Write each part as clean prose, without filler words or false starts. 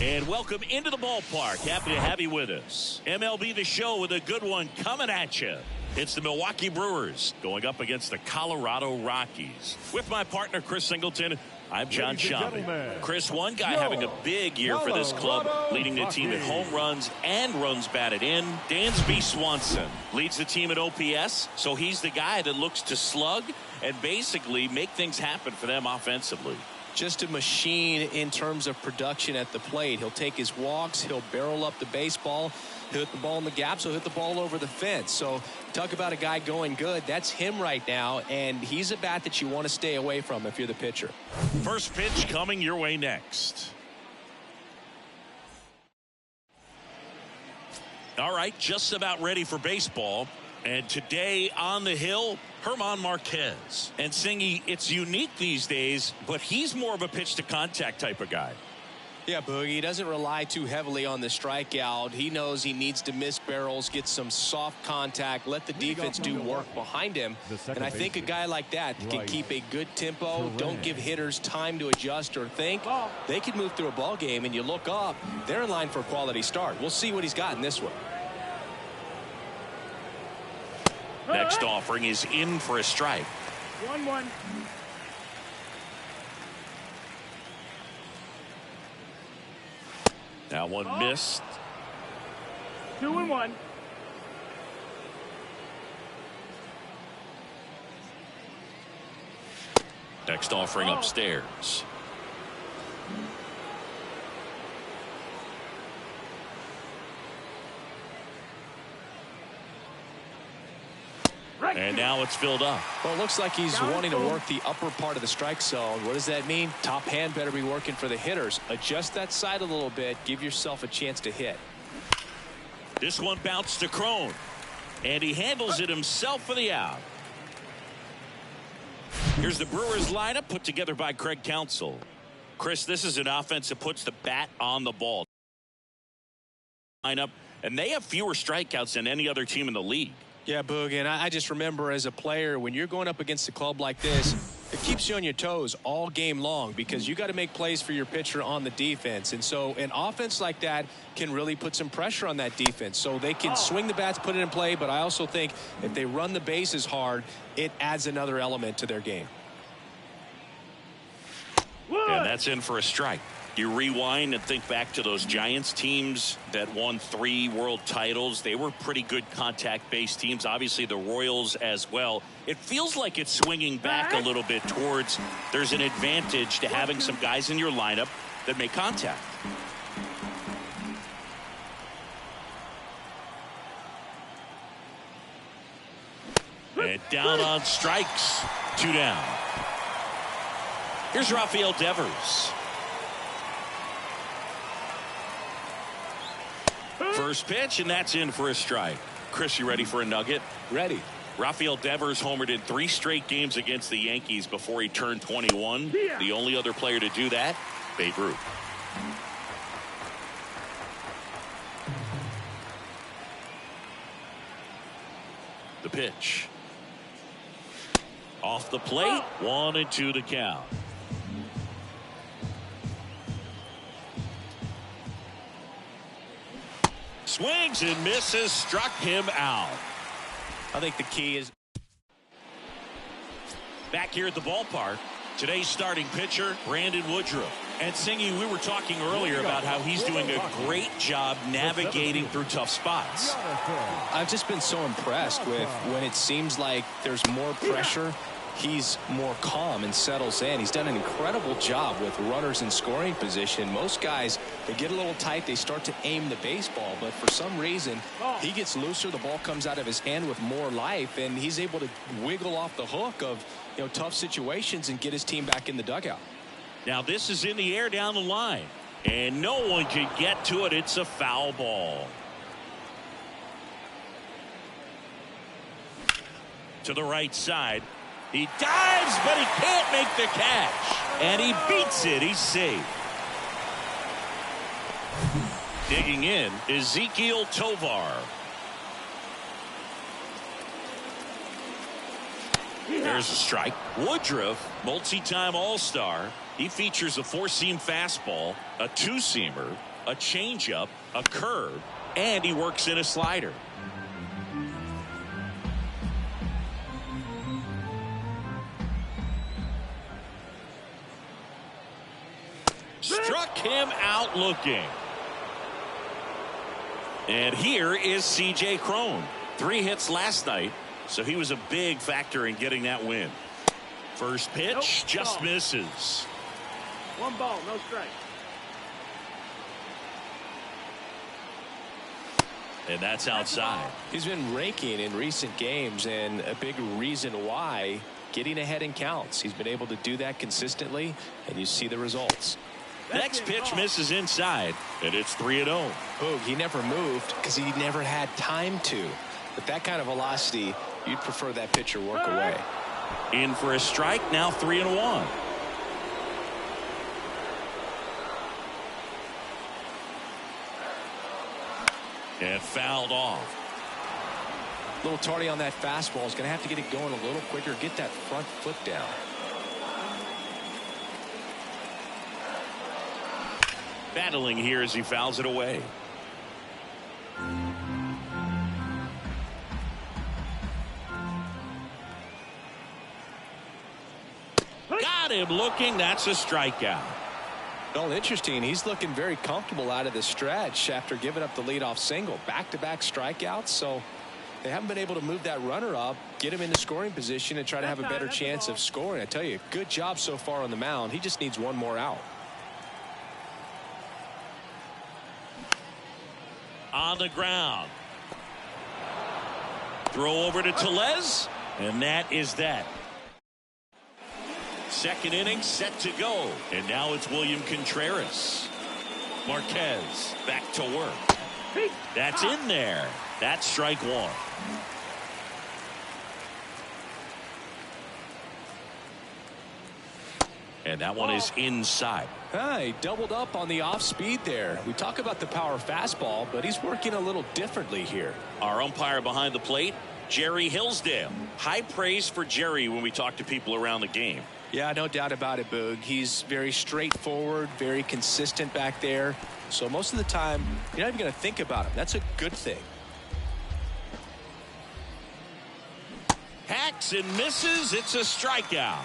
And welcome into the ballpark. Happy to have you with us. MLB The Show with a good one coming at you. It's the Milwaukee Brewers going up against the Colorado Rockies. With my partner, Chris Singleton, I'm John Shambi. Chris, one guy having a big year for this club, leading the team in home runs and runs batted in. Dansby Swanson leads the team at OPS, so he's the guy that looks to slug and basically make things happen for them offensively. Just a machine in terms of production at the plate. He'll take his walks. He'll barrel up the baseball. He'll hit the ball in the gaps. He'll hit the ball over the fence. So talk about a guy going good. That's him right now, and he's a bat that you want to stay away from if you're the pitcher. First pitch coming your way next. All right, just about ready for baseball. And today on the hill, Germán Marquez. And Singy, it's unique these days, but he's more of a pitch to contact type of guy. Yeah, Boogie, he doesn't rely too heavily on the strikeout. He knows he needs to miss barrels, get some soft contact, let the defense do work behind him. And I think a guy like that can keep a good tempo, don't give hitters time to adjust or think. They can move through a ball game, and you look up, they're in line for a quality start. We'll see what he's got in this one. Next offering is in for a strike. 1-1. Now one missed. 2-1. Next offering upstairs. And now it's filled up. Well, it looks like he's wanting to work the upper part of the strike zone. What does that mean? Top hand better be working for the hitters. Adjust that side a little bit. Give yourself a chance to hit. This one bounced to Crone. And he handles it himself for the out. Here's the Brewers lineup put together by Craig Counsell. Chris, this is an offense that puts the bat on the ball. Lineup, and they have fewer strikeouts than any other team in the league. Yeah, Boog, and I just remember as a player, when you're going up against a club like this, it keeps you on your toes all game long because you got to make plays for your pitcher on the defense. And so an offense like that can really put some pressure on that defense. So they can swing the bats, put it in play, but I also think if they run the bases hard, it adds another element to their game. And that's in for a strike. You rewind and think back to those Giants teams that won 3 world titles. They were pretty good contact-based teams. Obviously, the Royals as well. It feels like it's swinging back a little bit towards there's an advantage to having some guys in your lineup that make contact. And down on strikes. 2 down. Here's Rafael Devers. First pitch, and that's in for a strike. Chris, you ready for a nugget? Ready. Rafael Devers homered in 3 straight games against the Yankees before he turned 21. The only other player to do that, Babe Ruth. The pitch. Off the plate, 1-2 the count. Swings and misses, struck him out. I think the key is back here at the ballpark. Today's starting pitcher, Brandon Woodruff. And Singy, we were talking earlier about how he's doing a great job navigating through tough spots. I've just been so impressed with when it seems like there's more pressure. He's more calm and settles in. He's done an incredible job with runners in scoring position. Most guys, they get a little tight, they start to aim the baseball, but for some reason he gets looser, the ball comes out of his hand with more life, and he's able to wiggle off the hook of tough situations and get his team back in the dugout. Now this is in the air down the line, and no one can get to it. It's a foul ball. To the right side. He dives, but he can't make the catch. And he beats it. He's safe. Digging in, Ezequiel Tovar. There's a strike. Woodruff, multi-time All-Star. He features a 4-seam fastball, a 2-seamer, a changeup, a curve, and he works in a slider. Struck him out looking. And here is C.J. Cron. 3 hits last night, so he was a big factor in getting that win. First pitch, just misses. 1 ball, no strike. And that's outside. He's been raking in recent games, and a big reason why, getting ahead in counts. He's been able to do that consistently, and you see the results. Next pitch misses inside, and it's 3-0. Boog, he never moved because he never had time to. With that kind of velocity, you'd prefer that pitcher work away. In for a strike, now 3-1. And fouled off. A little tardy on that fastball. He's going to have to get it going a little quicker, get that front foot down. Battling here as he fouls it away. Got him looking. That's a strikeout. Well, interesting. He's looking very comfortable out of the stretch after giving up the leadoff single. Back-to-back strikeouts, so they haven't been able to move that runner up, get him into scoring position, and try to have a better chance of scoring. I tell you, good job so far on the mound. He just needs one more out. On the ground. Throw over to Tellez, and that is that. Second inning set to go, and now it's William Contreras. Marquez back to work. That's in there. That's strike 1. And that one is inside. He doubled up on the off speed there. We talk about the power fastball, but he's working a little differently here. Our umpire behind the plate, Jerry Hillsdale. High praise for Jerry when we talk to people around the game. Yeah, no doubt about it, Boog. He's very straightforward, very consistent back there. So most of the time, you're not even going to think about him. That's a good thing. Hacks and misses. It's a strikeout.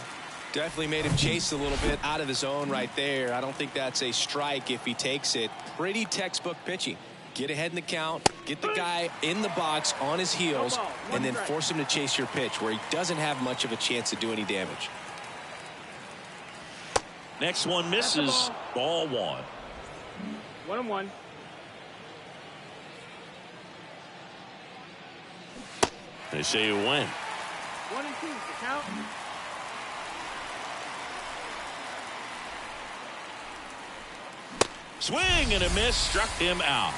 Definitely made him chase a little bit out of his zone right there. I don't think that's a strike if he takes it. Pretty textbook pitching. Get ahead in the count, get the guy in the box on his heels, and then force him to chase your pitch where he doesn't have much of a chance to do any damage. Next one misses. Ball 1. 1-1. They say you win. 1-2. The count. Swing and a miss. Struck him out.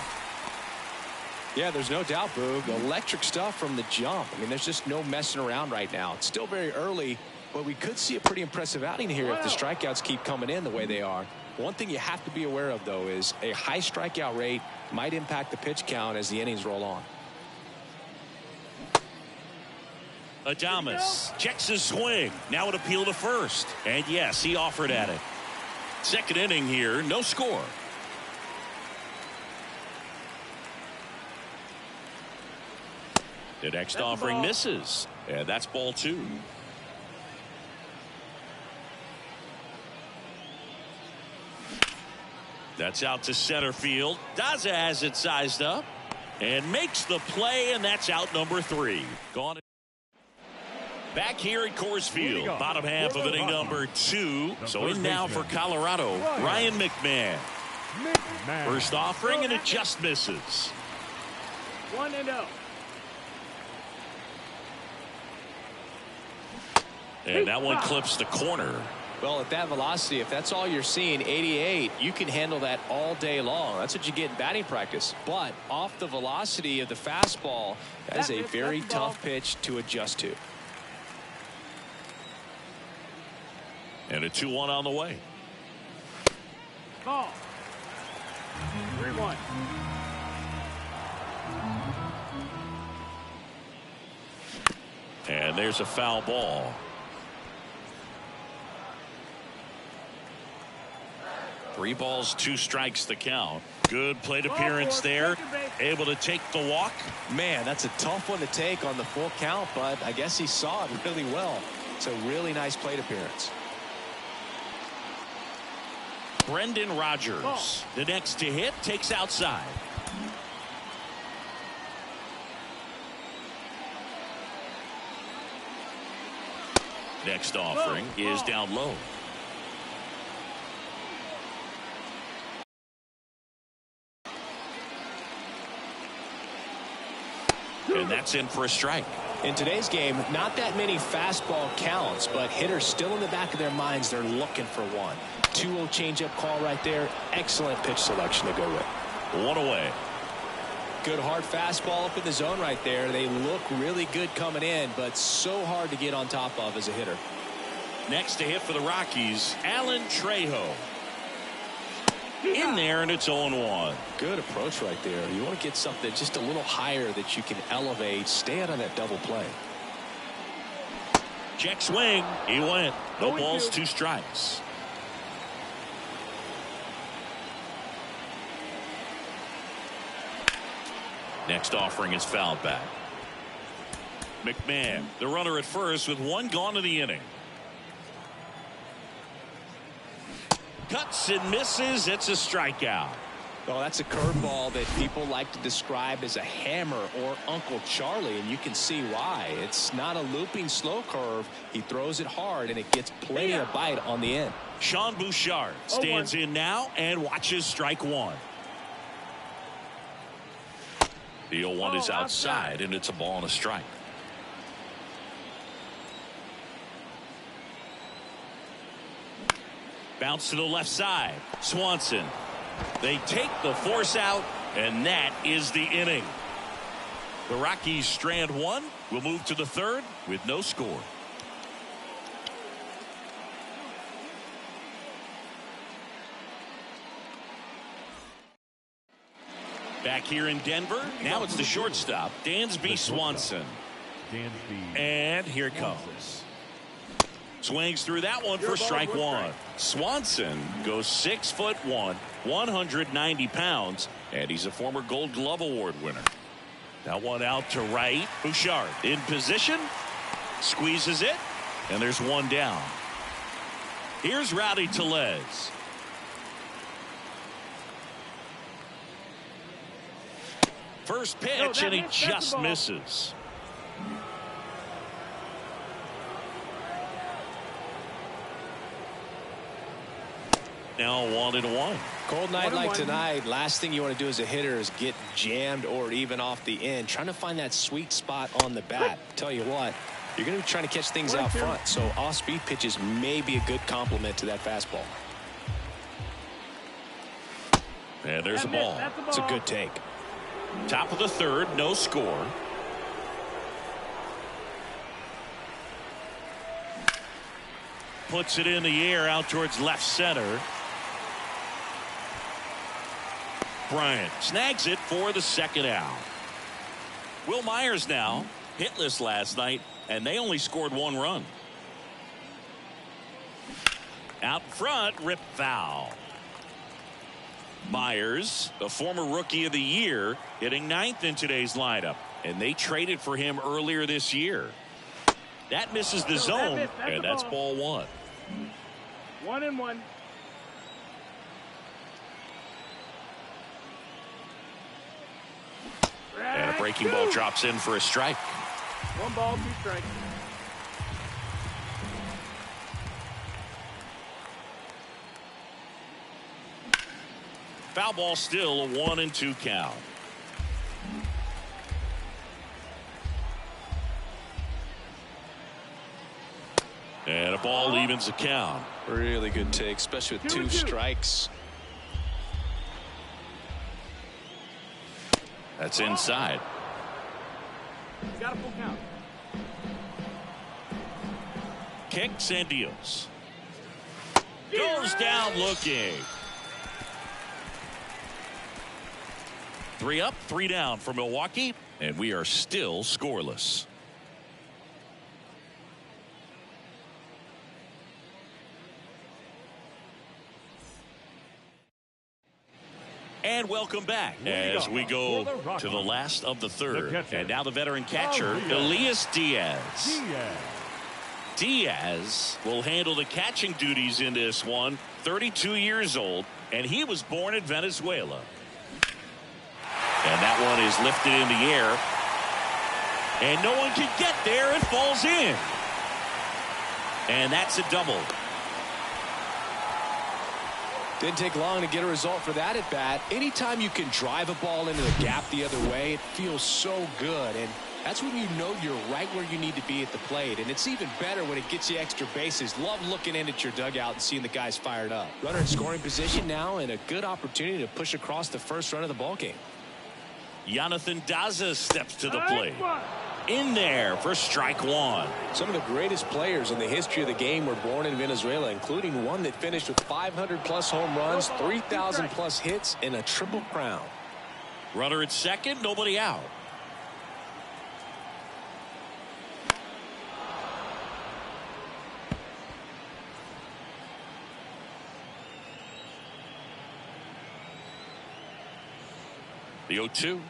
Yeah, there's no doubt, Boog. Electric stuff from the jump. I mean, there's just no messing around right now. It's still very early, but we could see a pretty impressive outing here if the strikeouts keep coming in the way they are. One thing you have to be aware of, though, is a high strikeout rate might impact the pitch count as the innings roll on. Adames checks his swing. Now an appeal to first. And yes, he offered at it. Second inning here, no score. The next offering misses. And that's ball 2. That's out to center field. Daza has it sized up and makes the play, and that's out number 3. Gone. Back here at Coors Field, bottom half of inning number 2. So in now for Colorado, Ryan McMahon. First offering, and it just misses. 1-0. And that one clips the corner. Well, at that velocity, if that's all you're seeing, 88, you can handle that all day long. That's what you get in batting practice. But off the velocity of the fastball, that is a very tough pitch to adjust to. And a 2-1 on the way. Ball. 3-1. And there's a foul ball. 3 balls, 2 strikes the count. Good plate appearance there. Able to take the walk. Man, that's a tough one to take on the full count, but I guess he saw it really well. It's a really nice plate appearance. Brendan Rodgers, the next to hit, takes outside. Next offering is down low. And that's in for a strike. In today's game, not that many fastball counts, but hitters still in the back of their minds, they're looking for one. 2-0 changeup call right there. Excellent pitch selection to go with. One away. Good hard fastball up in the zone right there. They look really good coming in, but so hard to get on top of as a hitter. Next to hit for the Rockies, Alan Trejo. In there, and it's 0-1. Good approach right there. You want to get something just a little higher that you can elevate. Stay out of that double play. Check swing. He went. No balls, 2 strikes. Next offering is fouled back. McMahon, the runner at first with 1 gone in the inning. Cuts and misses. It's a strikeout. Oh, that's a curveball that people like to describe as a hammer or Uncle Charlie, and you can see why. It's not a looping slow curve. He throws it hard, and it gets plenty of bite on the end. Sean Bouchard stands in now and watches strike 1. The 0-1 is outside, and it's a ball and a strike. Bounce to the left side. Swanson. They take the force out, and that is the inning. The Rockies strand 1. Will move to the 3rd with no score. Back here in Denver. Now it's the shortstop, Dansby Swanson. And here it comes. Swings through that one for strike 1. Swanson goes 6'1", 190 pounds, and he's a former Gold Glove Award winner. That one out to right. Bouchard in position, squeezes it, and there's 1 down. Here's Rowdy Tellez. First pitch, and he just misses. Now 1-1. Cold night like tonight, last thing you want to do as a hitter is get jammed or even off the end. Trying to find that sweet spot on the bat. Tell you what, you're going to be trying to catch things out front, so off-speed pitches may be a good complement to that fastball. And there's a ball. It's a good take. Top of the 3rd, no score. Puts it in the air out towards left center. Bryant snags it for the 2nd out. Will Myers now hitless last night, and they only scored 1 run. Out front, rip foul. Myers, the former Rookie of the Year, hitting 9th in today's lineup, and they traded for him earlier this year. That misses the zone, and that's ball 1. 1-1. And a breaking ball drops in for a strike. 1 ball, 2 strikes. Foul ball, still a 1-2 count. And a ball evens the count. Really good take, especially with 2 strikes. That's inside. Got a full count. Kicks and deals. Goes down looking. 3 up, 3 down for Milwaukee, and we are still scoreless. And welcome back as we go to the last of the third. And now the veteran catcher, Elias Diaz. Diaz will handle the catching duties in this one. 32 years old, and he was born in Venezuela. And that one is lifted in the air. And no one can get there. It falls in. And that's a double. Didn't take long to get a result for that at bat. Anytime you can drive a ball into the gap the other way, it feels so good. And that's when you know you're right where you need to be at the plate. And it's even better when it gets you extra bases. Love looking in at your dugout and seeing the guys fired up. Runner in scoring position now, and a good opportunity to push across the first run of the ballgame. Jonathan Daza steps to the plate. In there for strike one. Some of the greatest players in the history of the game were born in Venezuela, including one that finished with 500+ home runs, 3,000+ hits, and a triple crown. Runner at second, nobody out. The 0-2.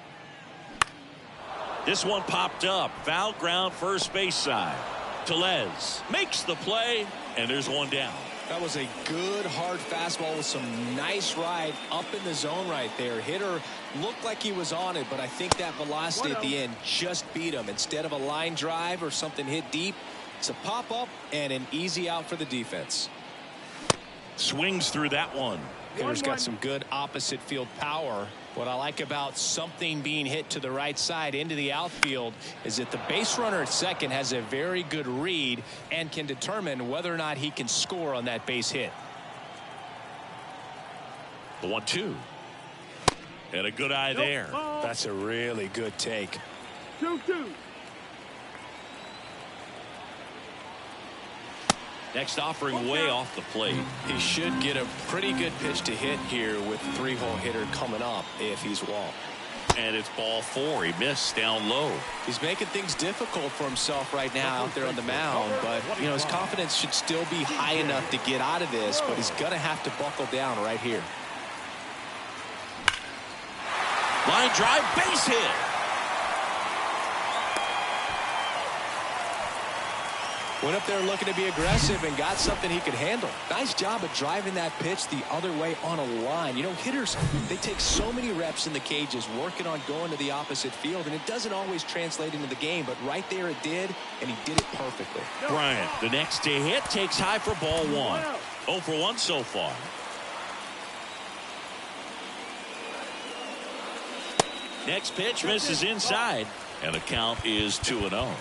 This one popped up. Foul ground first base side. Tellez makes the play, and there's one down. That was a good hard fastball with some nice ride up in the zone right there. Hitter looked like he was on it, but I think that velocity at the end just beat him. Instead of a line drive or something hit deep, it's a pop-up and an easy out for the defense. Swings through that one. Hitter's got some good opposite field power. What I like about something being hit to the right side into the outfield is that the base runner at second has a very good read and can determine whether or not he can score on that base hit. The 1-2. And a good eye there. That's a really good take. 2-2. Next offering way off the plate. He should get a pretty good pitch to hit here with the three-hole hitter coming up if he's walked. And it's ball four. He missed down low. He's making things difficult for himself right now out there on the mound. But, you know, his confidence should still be high enough to get out of this. But he's going to have to buckle down right here. Line drive, base hit. Went up there looking to be aggressive and got something he could handle. Nice job of driving that pitch the other way on a line. You know, hitters, they take so many reps in the cages working on going to the opposite field, and it doesn't always translate into the game, but right there it did, and he did it perfectly. Bryant, the next to hit, takes high for ball one. 0 for 1 so far. Next pitch misses inside, and the count is 2-0.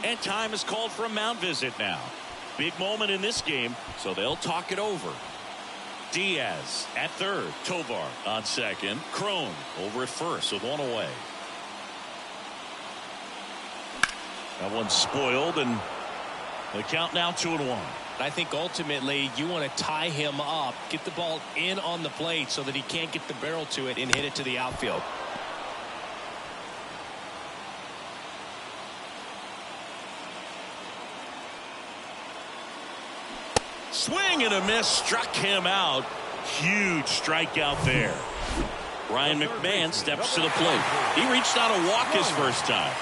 And time is called for a mound visit now. Big moment in this game, so they'll talk it over. Diaz at third. Tovar on second. Crone over at first with one away. That one's spoiled, and the count now 2-1. I think ultimately you want to tie him up, get the ball in on the plate so that he can't get the barrel to it and hit it to the outfield. Swing and a miss, struck him out. Huge strikeout there. Ryan McMahon steps to the plate. He reached out a walk his first time.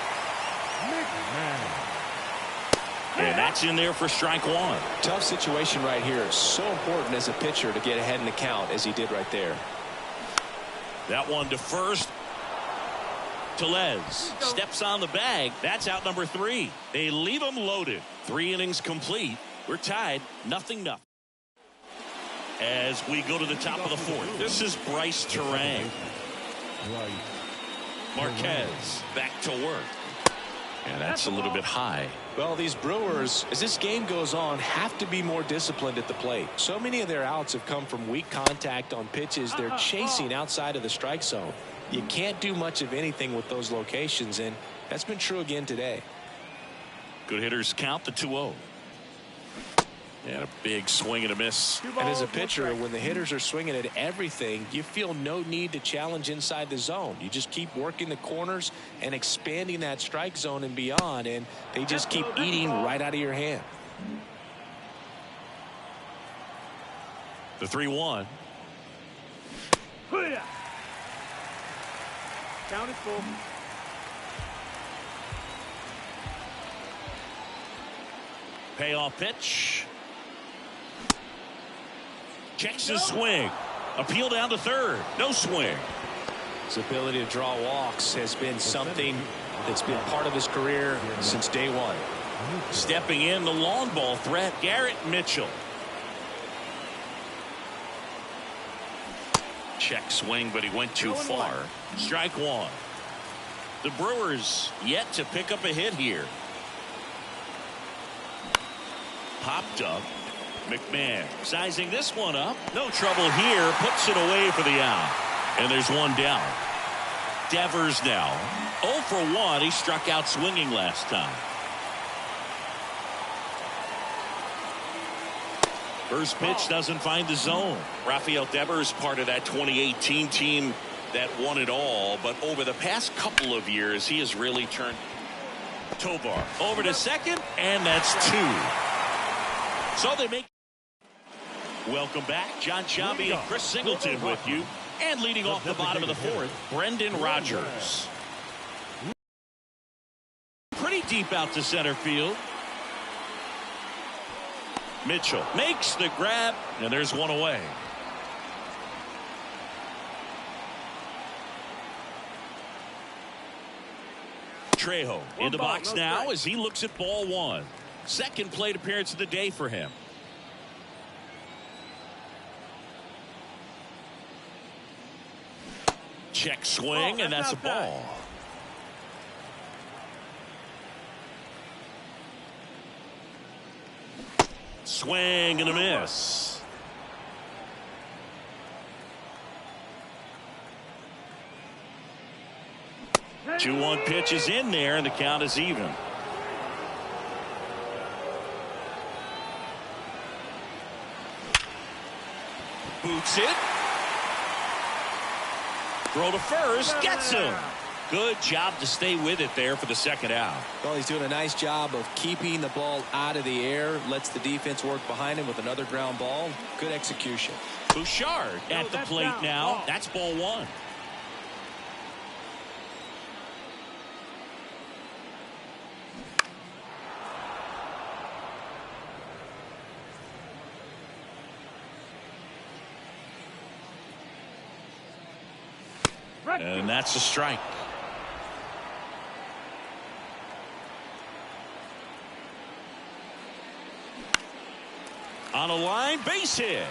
And that's in there for strike one. Tough situation right here. So important as a pitcher to get ahead in the count as he did right there. That one to first. Tellez steps on the bag. That's out number 3. They leave him loaded. 3 innings complete. We're tied 0-0. As we go to the top of the 4th, this is Bryce Terang. Marquez back to work. And that's a little bit high. Well, these Brewers, as this game goes on, have to be more disciplined at the plate. So many of their outs have come from weak contact on pitches they're chasing outside of the strike zone. You can't do much of anything with those locations, and that's been true again today. Good hitters count the 2-0. And a big swing and a miss. And as a pitcher, when the hitters are swinging at everything, you feel no need to challenge inside the zone. You just keep working the corners and expanding that strike zone and beyond, and they just keep eating right out of your hand. The 3-1. Count is full. Payoff pitch. Checks his swing. Appeal down to third. No swing. His ability to draw walks has been something that's been part of his career since day one. Stepping in, the long ball threat, Garrett Mitchell. Check swing, but he went too far. Strike one. The Brewers yet to pick up a hit here. Popped up. McMahon sizing this one up. No trouble here. Puts it away for the out. And there's one down. Devers now 0 for 1. He struck out swinging last time. First pitch doesn't find the zone. Rafael Devers, part of that 2018 team that won it all. But over the past couple of years, he has really turned. Tovar over to second, and that's 2. So they make. Welcome back. John Shabby and Chris Singleton with you. And leading off the bottom of the fourth, Brendan Rodgers. Pretty deep out to center field. Mitchell makes the grab, and there's one away. Trejo in the box now as he looks at ball one. Second plate appearance of the day for him. Check swing, and that's a ball. Swing and a miss. Hey. 2-1 pitch is in there, and the count is even. Boots it. Throw to first, gets him. Good job to stay with it there for the second out. Well, he's doing a nice job of keeping the ball out of the air. Lets the defense work behind him with another ground ball. Good execution. Bouchard at the plate now. That's ball one. And that's a strike. On a line, base hit.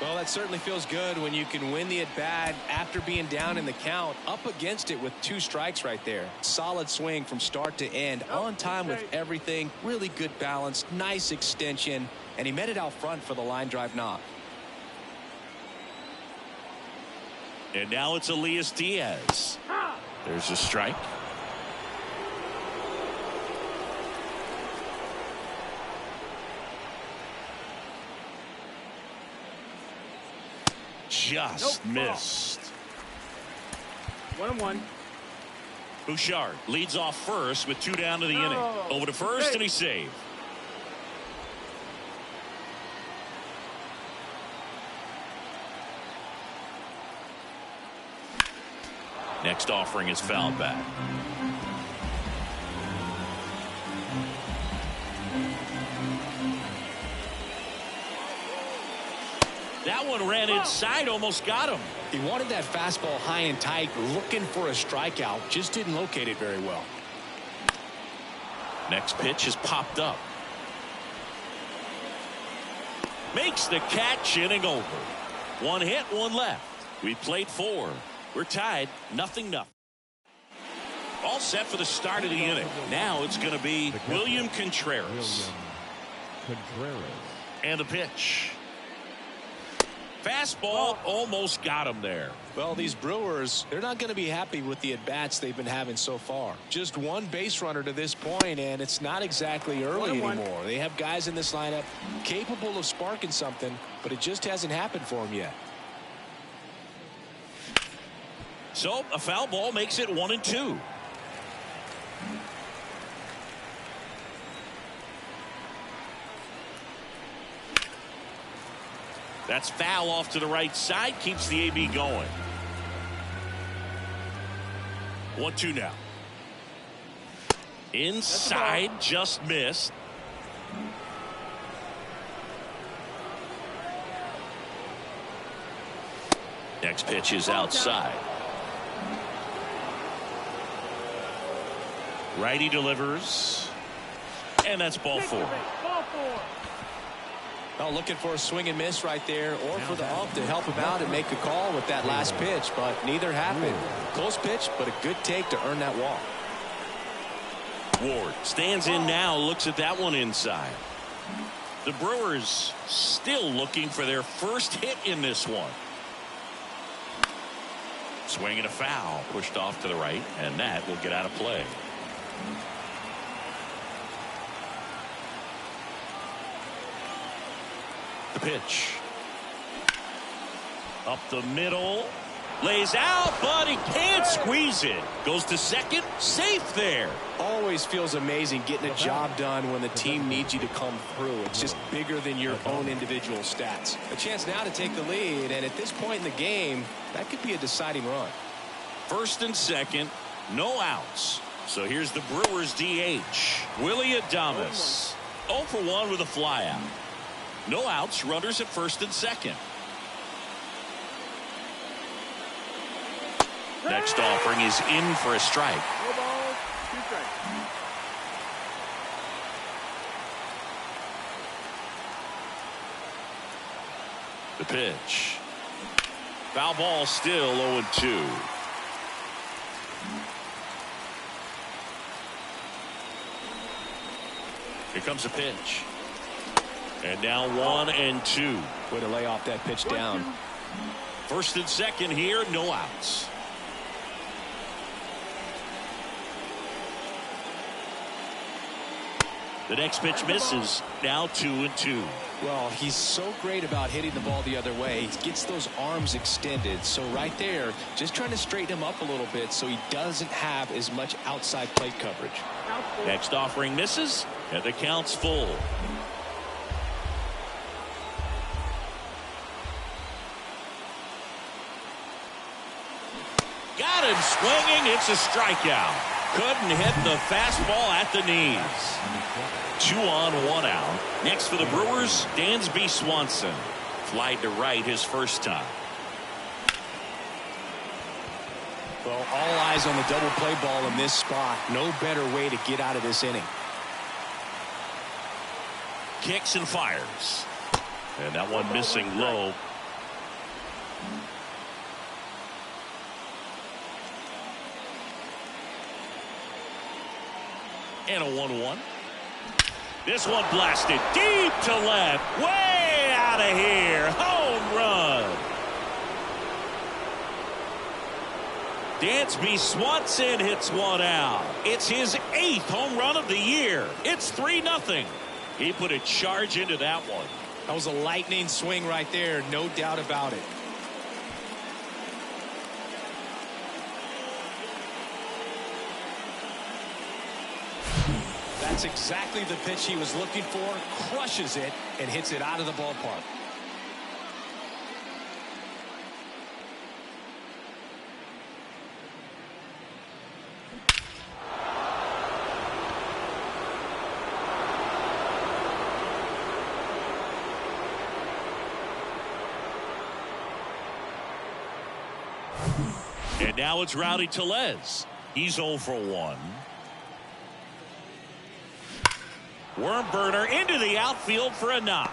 Well, that certainly feels good when you can win the at-bat after being down in the count. Up against it with 2 strikes right there. Solid swing from start to end. On time with everything. Really good balance. Nice extension. And he met it out front for the line drive knock. And now it's Elias Diaz. There's a strike. Just missed. 1-1. Bouchard leads off first with 2 down to the inning. Over to first, and he's saved. Next offering is fouled back. That one ran inside, almost got him. He wanted that fastball high and tight, looking for a strikeout. Just didn't locate it very well. Next pitch is popped up. Makes the catch, inning over. 1 hit, 1 left. We played 4. We're tied, 0-0. All set for the start of the inning. Now it's going to be William Contreras. And the pitch. Fastball almost got him there. Well, these Brewers, they're not going to be happy with the at-bats they've been having so far. Just one base runner to this point, and it's not exactly early anymore. They have guys in this lineup capable of sparking something, but it just hasn't happened for them yet. So a foul ball makes it 1-2. That's foul off to the right side. Keeps the AB going. 1-2 now. Inside, just missed. Next pitch is outside. Righty delivers. And that's ball 4. Well, looking for a swing and miss right there, or for the ump to help him out and make a call with that last pitch, but neither happened. Close pitch, but a good take to earn that walk. Ward stands in now, looks at that one inside. The Brewers still looking for their first hit in this one. Swing and a foul, pushed off to the right, and that will get out of play. The pitch. Up the middle. Lays out, but he can't squeeze it. Goes to second. Safe there. Always feels amazing getting a job done when the team needs you to come through. It's just bigger than your own individual stats. A chance now to take the lead, and at this point in the game, that could be a deciding run. First and second, no outs. So here's the Brewers DH, Willie Adames. 0 for 1 with a flyout. No outs, runners at first and second. Next offering is in for a strike. No balls, 2 strikes. The pitch. Foul ball, still 0-2. Here comes a pitch. And now 1-2. Way to lay off that pitch down. First and second here, no outs. The next pitch misses. Now 2-2. Well, he's so great about hitting the ball the other way. He gets those arms extended. So right there, just trying to straighten him up a little bit so he doesn't have as much outside plate coverage. Next offering misses, and the count's full. Got him swinging. It's a strikeout. Couldn't hit the fastball at the knees. 2 on, 1 out. Next for the Brewers, Dansby Swanson. Flied to right his first time. Well, all eyes on the double play ball in this spot. No better way to get out of this inning. Kicks and fires. And that one missing low. And a 1-1. This one blasted deep to left. Way out of here. Home run. Dansby Swanson hits one out. It's his 8th home run of the year. It's 3-0. He put a charge into that one. That was a lightning swing right there. No doubt about it. That's exactly the pitch he was looking for. Crushes it and hits it out of the ballpark. And now it's Rowdy Tellez. He's 0 for 1. Worm burner into the outfield for a knock.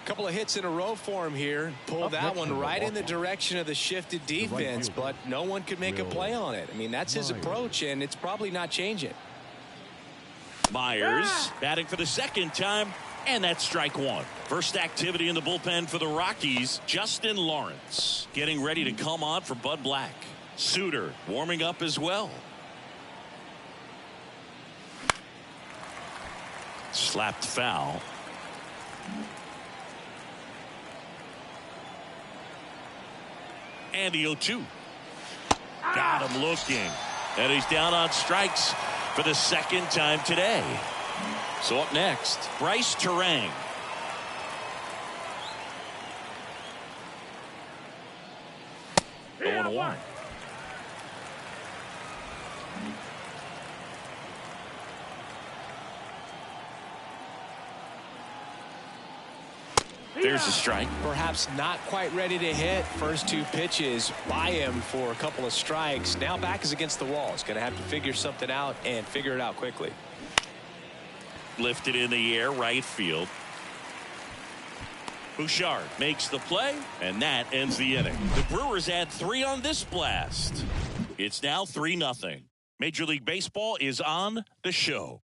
Couple of hits in a row for him here. Pulled that one right in the direction of the shifted defense, but no one could make a play on it. I mean, that's his approach, and it's probably not changing. Myers batting for the second time, and that's strike one. First activity in the bullpen for the Rockies. Justin Lawrence getting ready to come on for Bud Black. Suter warming up as well. Slapped foul. And the 0-2. Got him looking. And he's down on strikes for the second time today. So up next, Bryce Terang. Going to one. There's a strike. Perhaps not quite ready to hit. First two pitches by him for a couple of strikes. Now back is against the wall. He's going to have to figure something out and figure it out quickly. Lifted in the air, right field. Bouchard makes the play, and that ends the inning. The Brewers add 3 on this blast. It's now 3-0. Major League Baseball is on the show.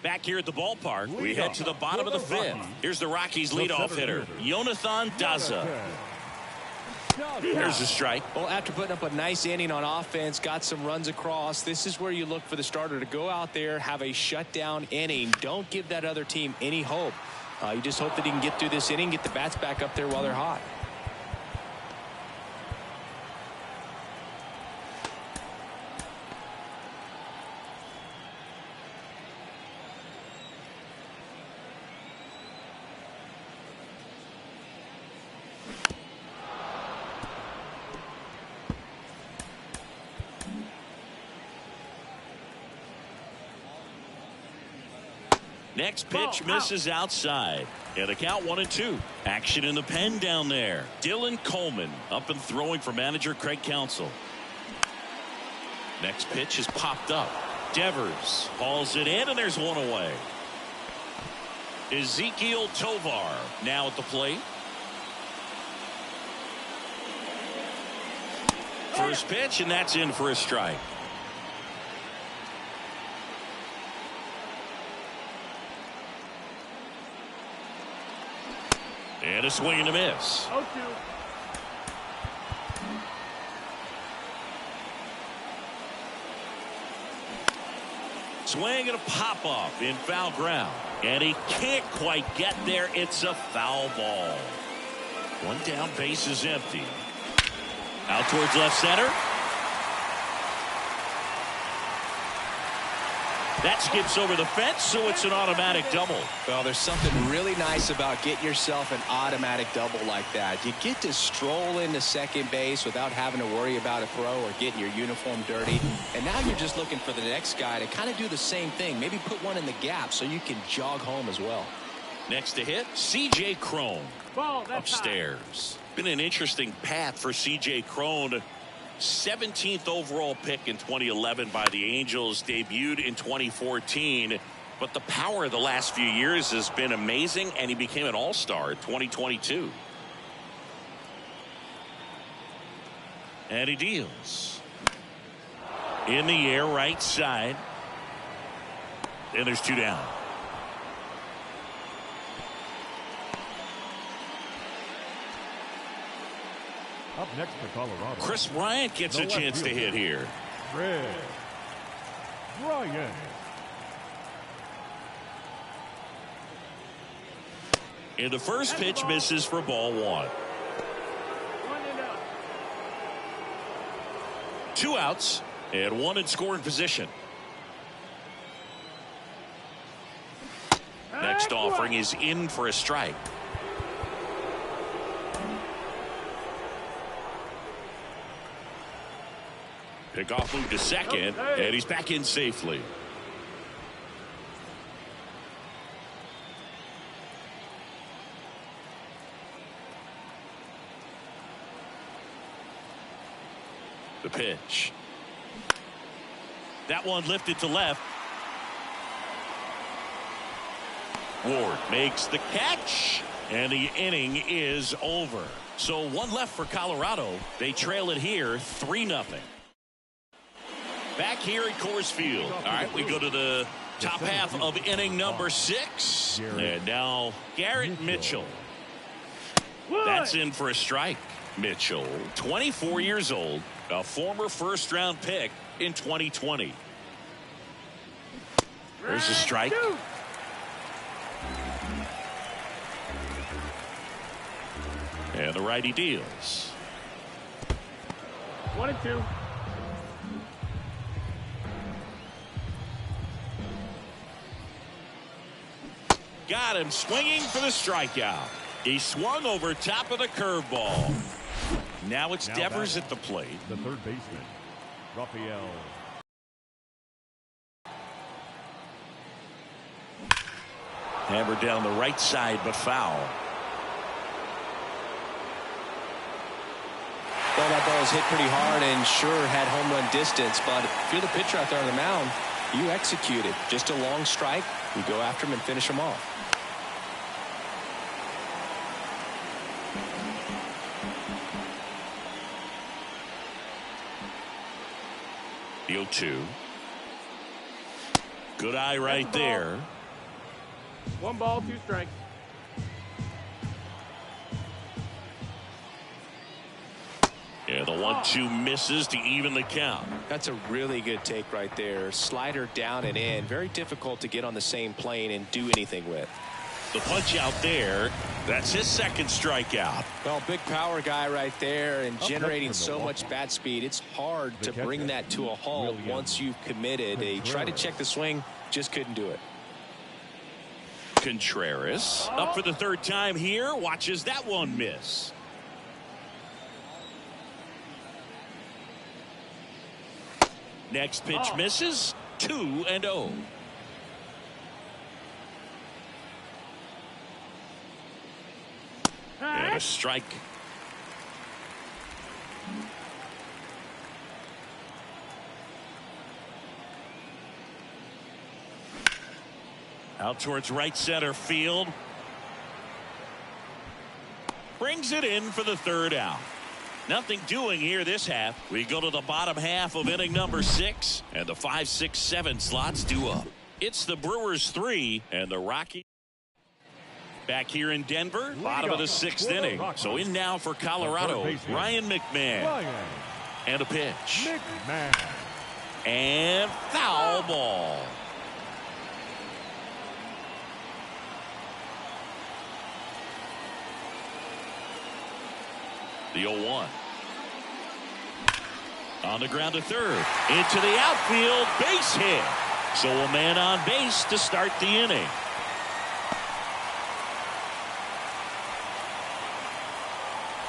Back here at the ballpark, we head to the bottom of the 5th. Here's the Rockies leadoff hitter, Jonathan Daza. There's a strike. Well, after putting up a nice inning on offense, got some runs across, this is where you look for the starter to go out there, have a shutdown inning. Don't give that other team any hope. You just hope that he can get through this inning, get the bats back up there while they're hot. Next pitch misses outside. And the count 1-2. Action in the pen down there. Dylan Coleman up and throwing for manager Craig Counsell. Next pitch is popped up. Devers hauls it in, and there's one away. Ezekiel Tovar now at the plate. First pitch, and that's in for a strike. And a swing and a miss. 0-2. Swing and a pop off in foul ground. And he can't quite get there. It's a foul ball. One down, base is empty. Out towards left center. That skips over the fence, so it's an automatic double. Well, there's something really nice about getting yourself an automatic double like that. You get to stroll into second base without having to worry about a throw or getting your uniform dirty. And now you're just looking for the next guy to kind of do the same thing. Maybe put one in the gap so you can jog home as well. Next to hit, C.J. Cron upstairs. Been an interesting path for C.J. Cron. 17th overall pick in 2011 by the Angels, debuted in 2014, but the power of the last few years has been amazing, and he became an all-star in 2022. And he deals in the air, right side, and there's 2 down. Up next for Colorado, Chris Bryant gets a chance to hit here. Chris Bryant. And the first pitch misses for ball 1. 2 outs and 1 in scoring position. Next offering is in for a strike. Pickoff move to second, and he's back in safely. The pitch. That one lifted to left. Ward makes the catch, And the inning is over. So one left for Colorado. They trail it here 3-0. Back here at Coors Field. All right, we go to the top half of inning number 6. And now Garrett Mitchell. That's in for a strike. Mitchell, 24 years old, a former first-round pick in 2020. There's a strike. And the righty deals. 1-2. Got him swinging for the strikeout. He swung over top of the curveball. Now it's Devers at the plate. The third baseman, Raphael. Hammered down the right side, but foul. Well, that ball was hit pretty hard and sure had home run distance, but if you're the pitcher out there on the mound, you execute it. Just a long strike. You go after him and finish him off. The 0-2. Good eye right there. 1 ball, 2 strikes. Yeah, the 1-2 misses to even the count. That's a really good take right there. Slider down and in. Very difficult to get on the same plane and do anything with. The punch out there. That's his second strikeout. Well, big power guy right there and generating so much bat speed. It's hard to bring that to a halt once you've committed. They tried to check the swing, just couldn't do it. Contreras up for the third time here. Watches that one miss. Next pitch misses. 2-0. And a strike. Out towards right center field. Brings it in for the third out. Nothing doing here this half. We go to the bottom half of inning number 6, and the 5, 6, 7 slots due up. It's the Brewers 3 and the Rockies. Back here in Denver, bottom of the 6th inning. So in now for Colorado, Ryan McMahon. And a pitch. And foul ball. The 0-1. On the ground to third. Into the outfield. Base hit. So a man on base to start the inning.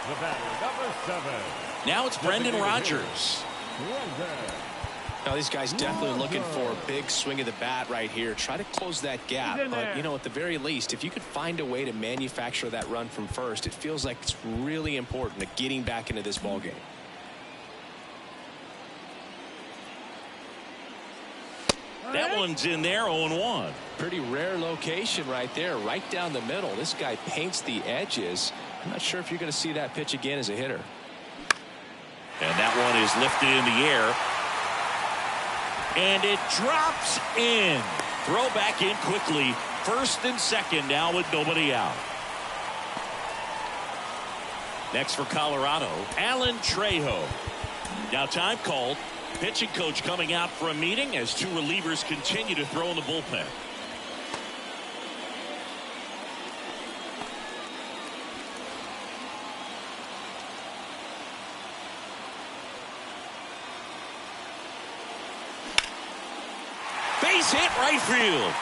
The batter, number 7. Now it's Brendan Rodgers. Now these guys definitely looking for a big swing of the bat right here. Try to close that gap. But, you know, at the very least, if you could find a way to manufacture that run from first, it feels like it's really important to getting back into this ball game. That one's in there, 0-1. Pretty rare location right there, right down the middle. This guy paints the edges. I'm not sure if you're going to see that pitch again as a hitter. And that one is lifted in the air. And it drops in. Throw back in quickly. First and second now with nobody out. Next for Colorado, Alan Trejo. Now time called. Pitching coach coming out for a meeting as 2 relievers continue to throw in the bullpen. Base hit right field.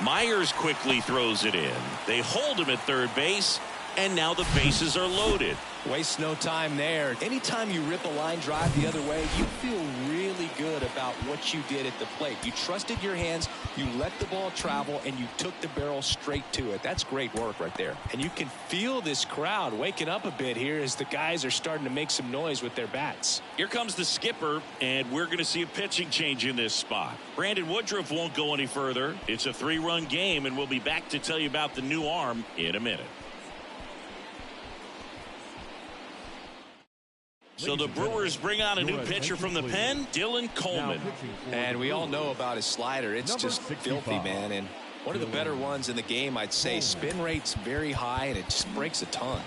Myers quickly throws it in. They hold him at third base, and now the bases are loaded. Waste no time there. Anytime you rip a line drive the other way, you feel really good about what you did at the plate. You trusted your hands, you let the ball travel, and you took the barrel straight to it. That's great work right there. And you can feel this crowd waking up a bit here as the guys are starting to make some noise with their bats. Here comes the skipper, and we're going to see a pitching change in this spot. Brandon Woodruff won't go any further. It's a 3-run game, and we'll be back to tell you about the new arm in a minute. So the Brewers bring on a new pitcher from the pen, Dylan Coleman. And we all know about his slider. It's just filthy, man. And one of the better ones in the game, I'd say. Spin rate's very high, and it just breaks a ton.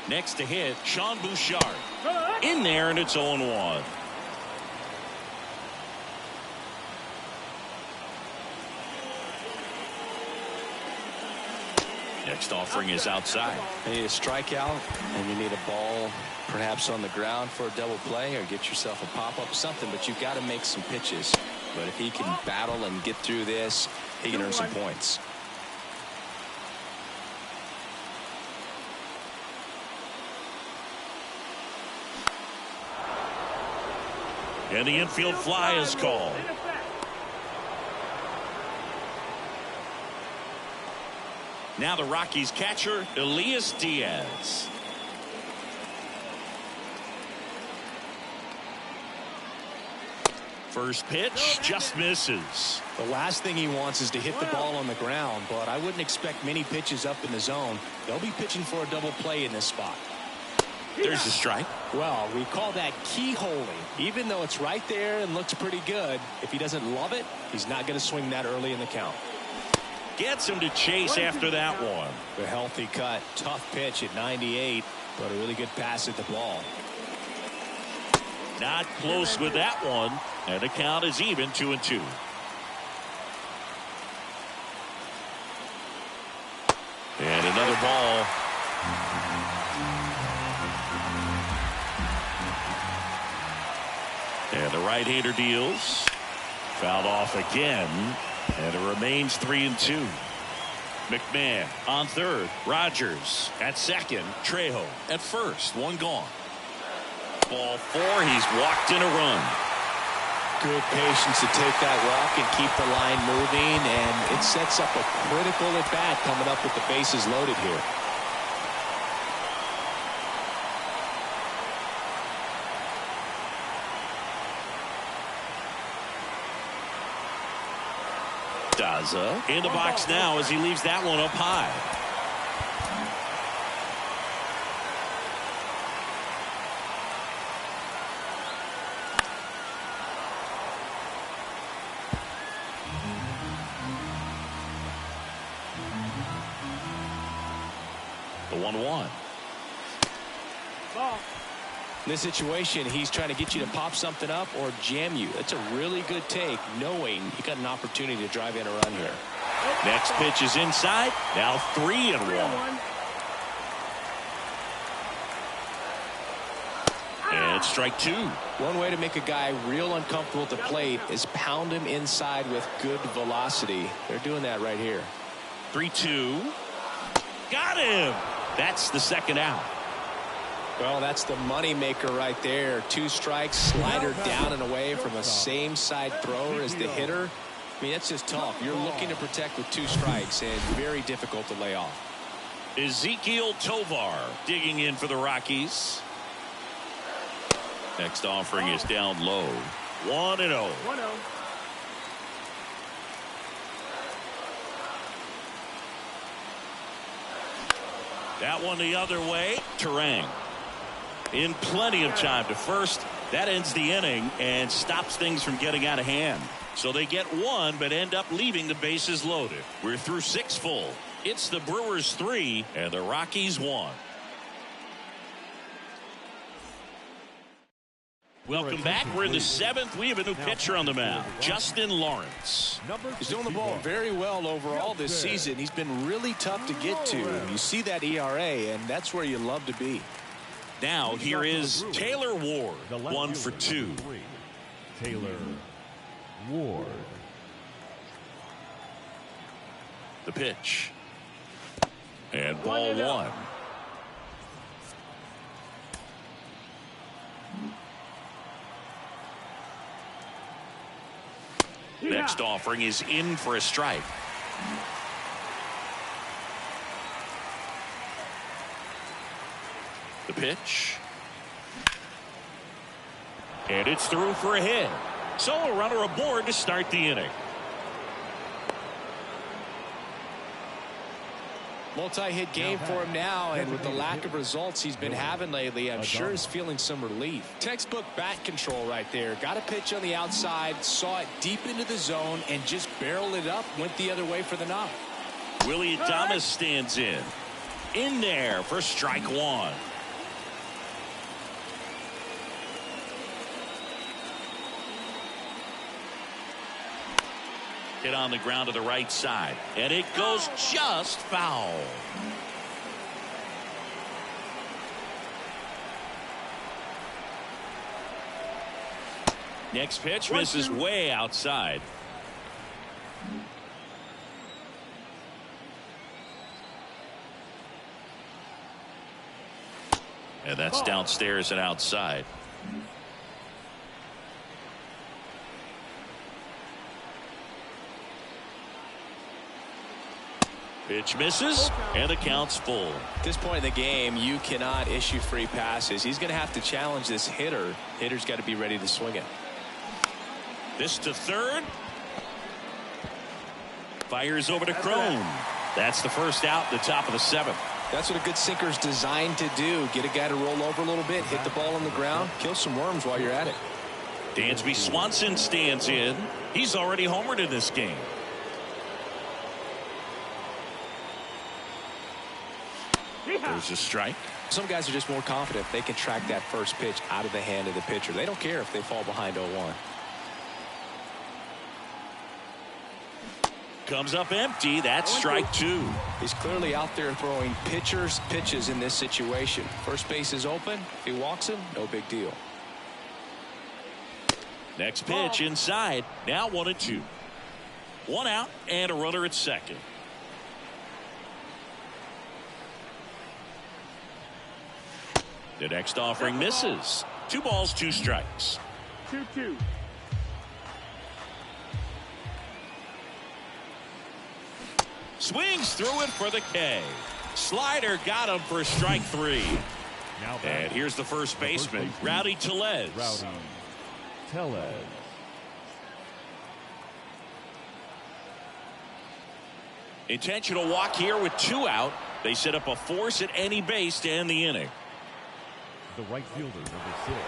Next to hit, Sean Bouchard. In there, and it's 0-1. Next offering is outside. You need a strikeout, and you need a ball perhaps on the ground for a double play, or get yourself a pop-up, something, but you've got to make some pitches. But if he can battle and get through this, he can earn some points. And the infield fly is called. Now the Rockies catcher, Elias Diaz. First pitch just misses. The last thing he wants is to hit the ball on the ground, but I wouldn't expect many pitches up in the zone. They'll be pitching for a double play in this spot. There's a strike. Well, we call that keyholing. Even though it's right there and looks pretty good, if he doesn't love it, he's not going to swing that early in the count. Gets him to chase after that one. A healthy cut. Tough pitch at 98, but a really good pass at the ball. Not close with that one, and the count is even 2-2. And another ball. And the right-hander deals. Fouled off again. And it remains 3-2. McMahon on third. Rogers at second. Trejo at first. One gone. Ball 4. He's walked in a run. Good patience to take that walk and keep the line moving. And it sets up a critical at-bat coming up with the bases loaded here. Daza in the box now as he leaves that one up high. The 1-1. Ball. In this situation, he's trying to get you to pop something up or jam you. That's a really good take, knowing you got an opportunity to drive in a run here. Next pitch is inside. Now 3-1. And strike 2. One way to make a guy real uncomfortable at the plate is pound him inside with good velocity. They're doing that right here. 3-2. Got him. That's the second out. Well, that's the money maker right there. 2 strikes, slider down and away from a same side thrower as the hitter. I mean, that's just tough. You're looking to protect with 2 strikes, and very difficult to lay off. Ezekiel Tovar digging in for the Rockies. Next offering is down low. 1-0. 1-0. That one the other way. Terang in plenty of time to first. That ends the inning and stops things from getting out of hand. So they get 1 but end up leaving the bases loaded. We're through 6 full. It's the Brewers 3 and the Rockies 1. Welcome back. We're in the 7th. We have a new pitcher on the mound, Justin Lawrence. He's doing the ball very well overall this season. He's been really tough to get to. You see that ERA, and that's where you love to be. Now here is Taylor Ward, The left 1 for fielder, 2. number 3, Taylor Ward. The pitch. And ball 1. Next offering is in for a strike. The pitch. And it's through for a hit. So a runner aboard to start the inning. Multi-hit game for him now, and with the lack of results he's been having lately, I'm sure he's feeling some relief. Textbook bat control right there. Got a pitch on the outside, saw it deep into the zone, and just barreled it up, went the other way for the knock. Willie Adames stands in. In there for strike 1. Hit on the ground to the right side, and it goes just foul. Next pitch misses way outside. And that's downstairs and outside. Pitch misses, and the count's full. At this point in the game, you cannot issue free passes. He's going to have to challenge this hitter. Hitter's got to be ready to swing it. This to third. Fires over to Crone. That's the first out at the top of the 7th. That's what a good sinker's designed to do. Get a guy to roll over a little bit, hit the ball on the ground, kill some worms while you're at it. Dansby Swanson stands in. He's already homered in this game. There's a strike. Some guys are just more confident they can track that first pitch out of the hand of the pitcher. They don't care if they fall behind 0-1. Comes up empty. That's strike 2. He's clearly out there throwing pitches in this situation. First base is open. If he walks him, no big deal. Next pitch inside. Now 1-2. 1 out and a runner at second. The next offering misses. 2 balls, 2 strikes. 2-2. Swings through it for the K. Slider got him for strike 3. And here's the first baseman, Rowdy Tellez. Rowdy Tellez. Intentional walk here with 2 out. They set up a force at any base to end the inning. The right fielder, number 6.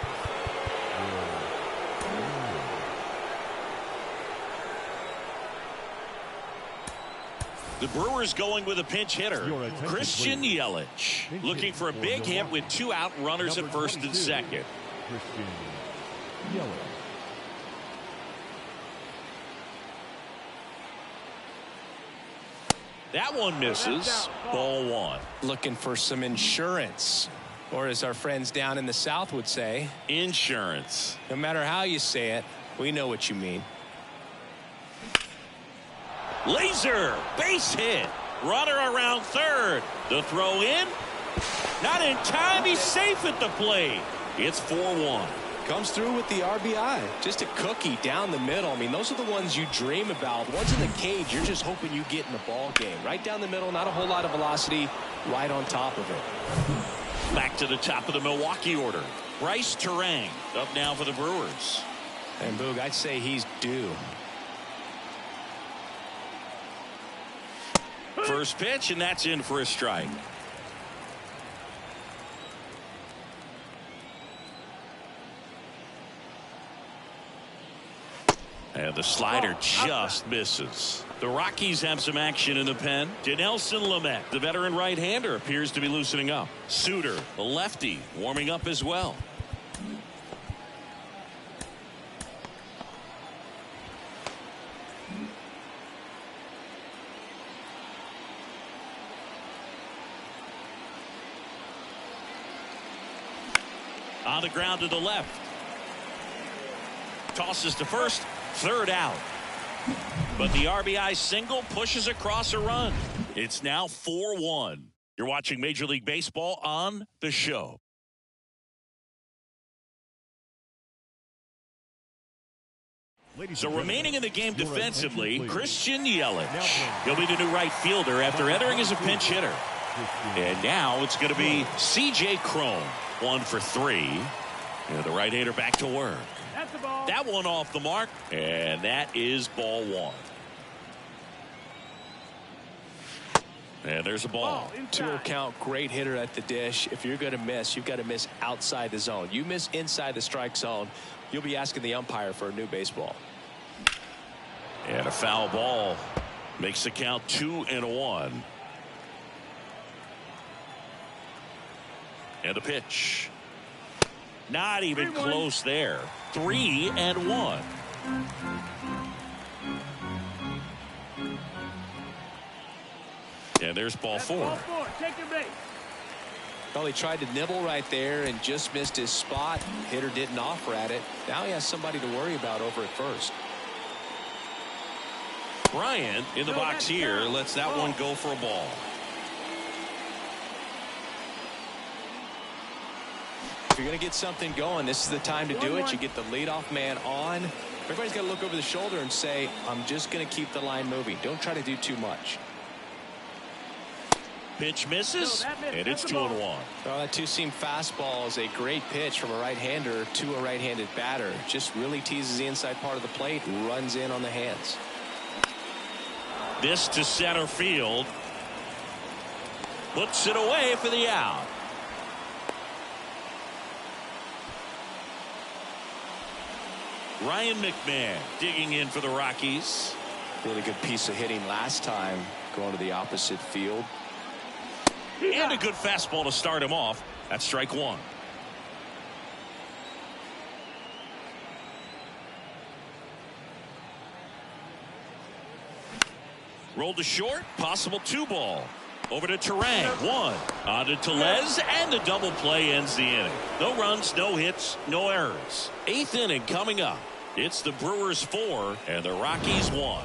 The Brewers going with a pinch hitter, Christian Yelich, looking for a big hit with 2 out, runners at first and second. Christian Yelich. That one misses. Ball 1. Looking for some insurance, or as our friends down in the South would say, Insurance. no matter how you say it, we know what you mean. Laser base hit. Runner around third. The throw in. Not in time. He's safe at the plate. It's 4-1. Comes through with the RBI. Just a cookie down the middle. I mean, those are the ones you dream about. Ones in the cage, you're just hoping you get in the ball game. Right down the middle, not a whole lot of velocity, right on top of it. Back to the top of the Milwaukee order. Bryce Terang up now for the Brewers. And Boog, I'd say he's due. First pitch, and that's in for a strike. And the slider just misses. The Rockies have some action in the pen. Dinelson Lamet, the veteran right-hander, appears to be loosening up. Suter, the lefty, warming up as well. On the ground to the left. Tosses to first. Third out. But the RBI single pushes across a run. It's now 4-1. You're watching Major League Baseball on The Show. So remaining in the game defensively, Christian Yelich. He'll be the new right fielder after entering as a pinch hitter. And now it's going to be C.J. Cron. 1 for 3. And the right-hander back to work. That one off the mark. And that is ball 1. And there's a ball. 2-0 count, great hitter at the dish. If you're going to miss, you've got to miss outside the zone. You miss inside the strike zone, you'll be asking the umpire for a new baseball. And a foul ball makes the count 2-1. And the pitch. Not even close there. 3-1. And there's ball 4. Take your base. Well, he tried to nibble right there and just missed his spot. Hitter didn't offer at it. Now he has somebody to worry about over at first. Bryant in the box here lets that one go for a ball. If you're going to get something going, this is the time to do it. You get the leadoff man on. Everybody's got to look over the shoulder and say, I'm just going to keep the line moving. Don't try to do too much. Pitch misses, and it's 2-1. Well, that two-seam fastball is a great pitch from a right-hander to a right-handed batter. Just really teases the inside part of the plate, runs in on the hands. This to center field. Puts it away for the out. Ryan McMahon digging in for the Rockies. Really good piece of hitting last time, going to the opposite field. And a good fastball to start him off. That's strike 1. Rolled to short. Possible 2-ball. Over to Terang. 1. On to Tellez. And the double play ends the inning. No runs, no hits, no errors. 8th inning coming up. It's the Brewers 4 and the Rockies 1.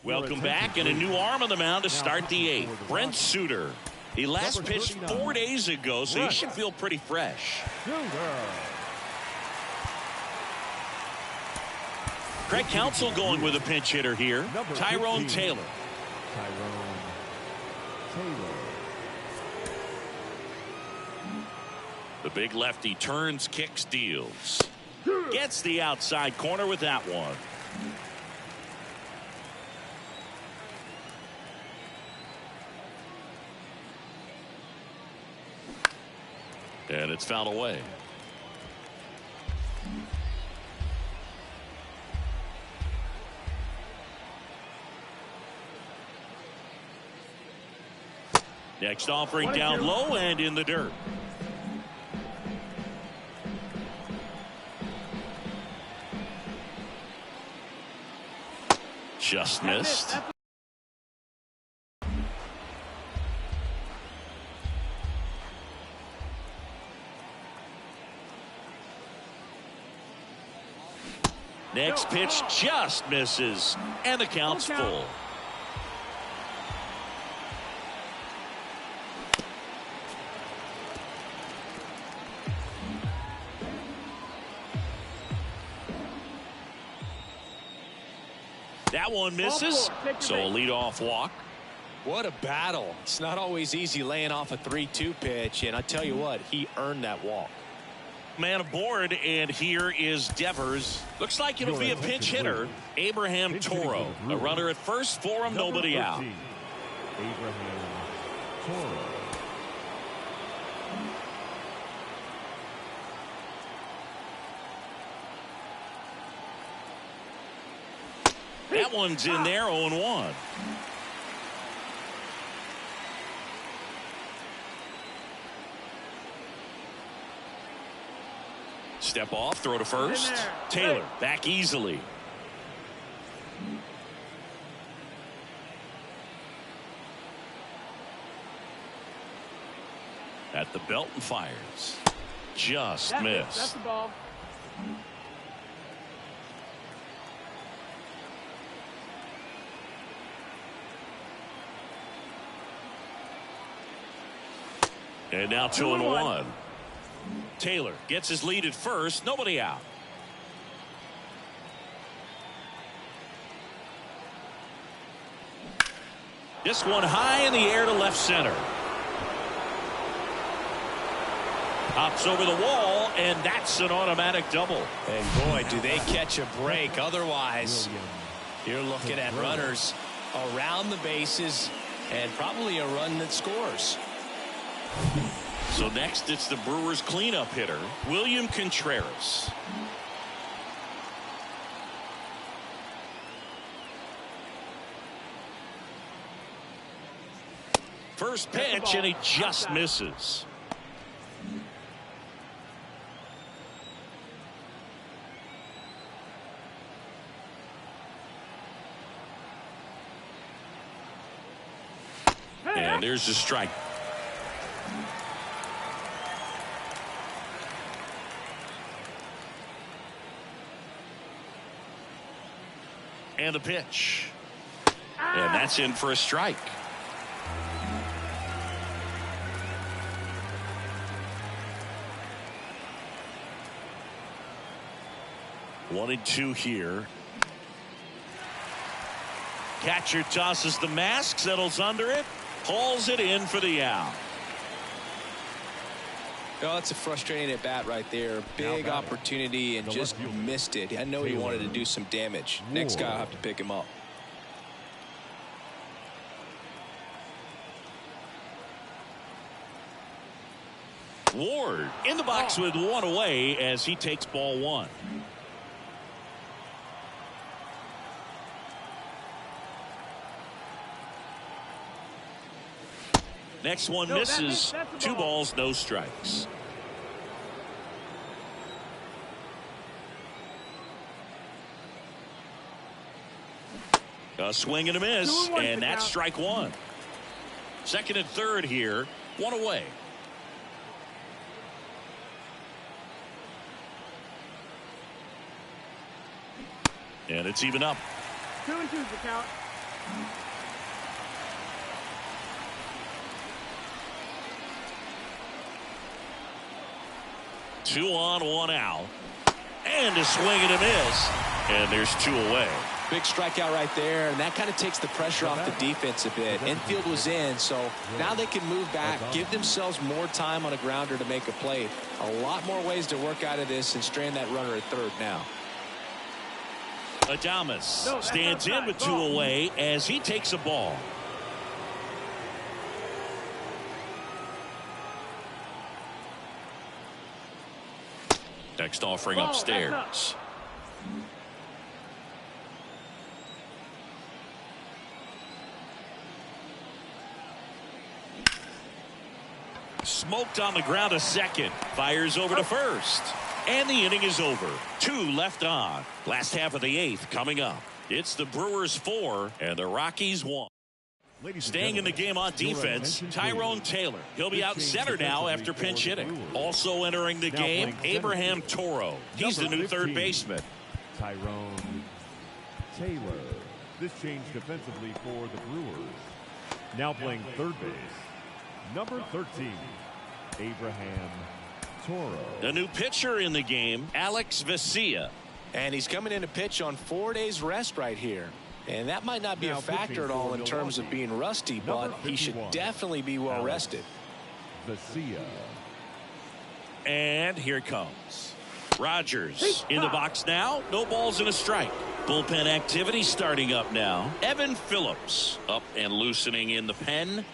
Welcome back, and a new arm on the mound to start the 8th. Brent Suter. He last pitched 4 days ago, so he should feel pretty fresh. Craig Counsell going with a pinch hitter here. Tyrone Taylor. The big lefty turns, kicks, deals. Gets the outside corner with that one. And it's fouled away. Next offering down low and in the dirt. Just missed. Next pitch just misses, and the count's full. That one misses, so a leadoff walk. What a battle. It's not always easy laying off a 3-2 pitch, and I tell you what, he earned that walk. Man aboard, and here is Devers. Looks like it'll be a pinch hitter. Abraham Toro. A runner at first for him, nobody out. Abraham Toro. That one's in there, 0-1. step off, throw to first. Taylor back easily. At the belt and fires. Just missed. That's the ball. And now 2-1. Taylor gets his lead at first. Nobody out. This one high in the air to left center. Pops over the wall, and that's an automatic double. And boy, do they catch a break. Otherwise, you're looking at runners around the bases and probably a run that scores. So next, it's the Brewers cleanup hitter, William Contreras. First pitch, and he just misses. And there's the strike. And the pitch. And that's in for a strike. One and two here. Catcher tosses the mask, settles under it, hauls it in for the out. Oh, that's a frustrating at bat right there. Big opportunity and just missed it. I know he wanted to do some damage. Next guy will have to pick him up. Ward in the box with one away as he takes ball one. Next one misses. 2 balls, no strikes. A swing and a miss, and that's strike one. Second and third here, one away. And it's even up. 2-2 the count. Two on, one out. And a swing and a miss. And there's 2 away. Big strikeout right there, and that kind of takes the pressure off the defense a bit. Infield was in, so now they can move back, give themselves more time on a grounder to make a play. A lot more ways to work out of this and strand that runner at third now. Adames stands in with 2 away as he takes a ball. Next offering upstairs. Smoked on the ground to second. Fires over to first. And the inning is over. 2 left on. Last half of the 8th coming up. It's the Brewers 4 and the Rockies 1. Staying in the game on defense, Tyrone Taylor. He'll be out center now after pinch hitting. Also entering the game, Abraham Toro. He's the new third baseman. Tyrone Taylor. This change defensively for the Brewers. Now playing third base, number 13, Abraham Toro. The new pitcher in the game, Alex Vesia. And he's coming in to pitch on 4 days rest right here. And that might not be a factor at all in terms of being rusty, but he should definitely be well rested. Vesia. And here it comes. Rogers in the box now. No balls and a strike. Bullpen activity starting up now. Evan Phillips up and loosening in the pen.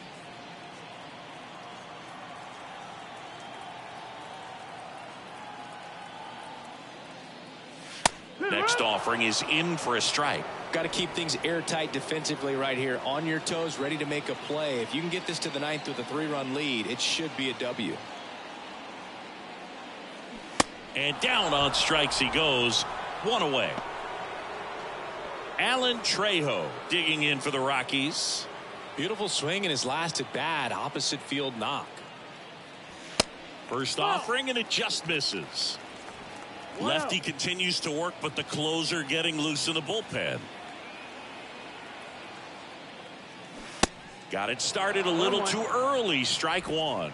Next offering is in for a strike. Got to keep things airtight defensively right here. On your toes, ready to make a play. If you can get this to the 9th with a 3-run lead, it should be a W. And down on strikes he goes. One away. Alan Trejo digging in for the Rockies. Beautiful swing in his last at bat. Opposite field knock. First offering, and it just misses. Lefty continues to work, but the closer getting loose in the bullpen. Got it started a little too early. Strike one.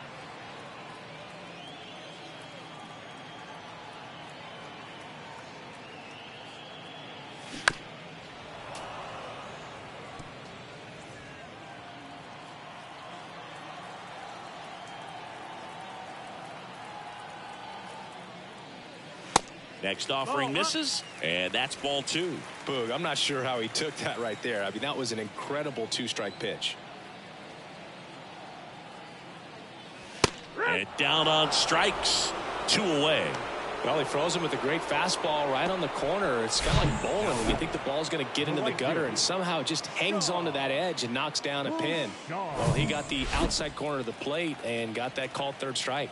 Next offering misses, and that's ball two. Boog, I'm not sure how he took that right there. I mean, that was an incredible two-strike pitch. And down on strikes. Two away. Well, he froze him with a great fastball right on the corner. It's kind of like bowling when you think the ball's going to get into the gutter, and somehow it just hangs onto that edge and knocks down a pin. Well, he got the outside corner of the plate and got that called third strike.